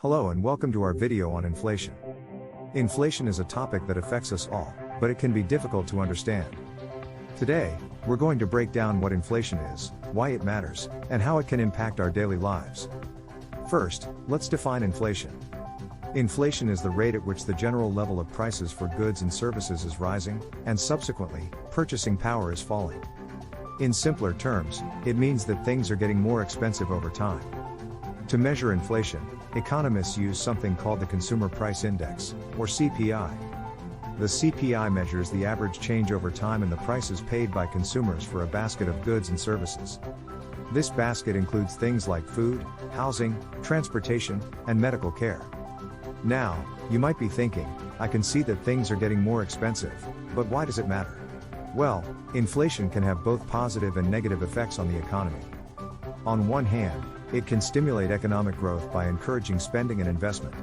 Hello and welcome to our video on inflation. Inflation is a topic that affects us all, but it can be difficult to understand. Today, we're going to break down what inflation is, why it matters, and how it can impact our daily lives. First, let's define inflation. Inflation is the rate at which the general level of prices for goods and services is rising, and subsequently, purchasing power is falling. In simpler terms, it means that things are getting more expensive over time. To measure inflation, economists use something called the Consumer Price Index, or CPI. The CPI measures the average change over time in the prices paid by consumers for a basket of goods and services. This basket includes things like food, housing, transportation, and medical care. Now, you might be thinking, I can see that things are getting more expensive, but why does it matter? Well, inflation can have both positive and negative effects on the economy. On one hand, it can stimulate economic growth by encouraging spending and investment.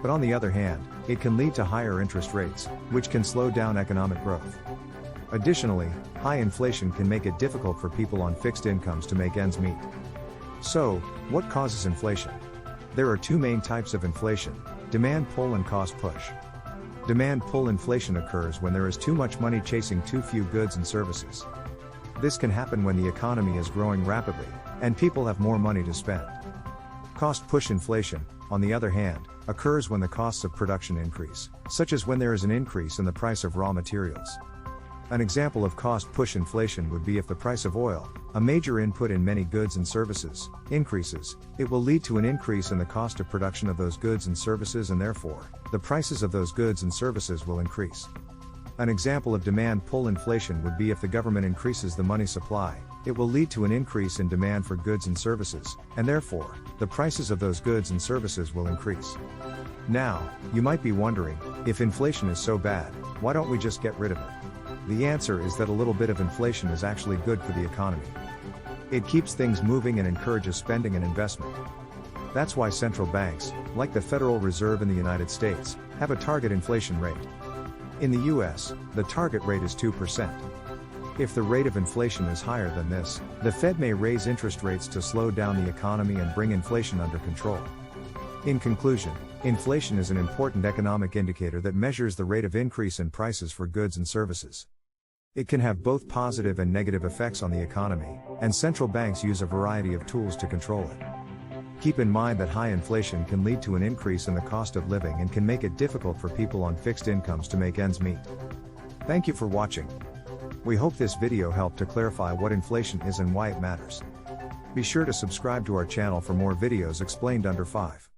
But on the other hand, it can lead to higher interest rates, which can slow down economic growth. Additionally, high inflation can make it difficult for people on fixed incomes to make ends meet. So, what causes inflation? There are two main types of inflation: demand pull and cost push. Demand pull inflation occurs when there is too much money chasing too few goods and services. This can happen when the economy is growing rapidly, and people have more money to spend. Cost push inflation, on the other hand, occurs when the costs of production increase, such as when there is an increase in the price of raw materials. An example of cost push inflation would be if the price of oil, a major input in many goods and services, increases, it will lead to an increase in the cost of production of those goods and services, and therefore, the prices of those goods and services will increase. An example of demand pull inflation would be if the government increases the money supply, it will lead to an increase in demand for goods and services, and therefore, the prices of those goods and services will increase. Now, you might be wondering, if inflation is so bad, why don't we just get rid of it? The answer is that a little bit of inflation is actually good for the economy. It keeps things moving and encourages spending and investment. That's why central banks, like the Federal Reserve in the United States, have a target inflation rate. In the US, the target rate is 2%. If the rate of inflation is higher than this, the Fed may raise interest rates to slow down the economy and bring inflation under control. In conclusion, inflation is an important economic indicator that measures the rate of increase in prices for goods and services. It can have both positive and negative effects on the economy, and central banks use a variety of tools to control it. Keep in mind that high inflation can lead to an increase in the cost of living and can make it difficult for people on fixed incomes to make ends meet. Thank you for watching. We hope this video helped to clarify what inflation is and why it matters. Be sure to subscribe to our channel for more videos explained under 5.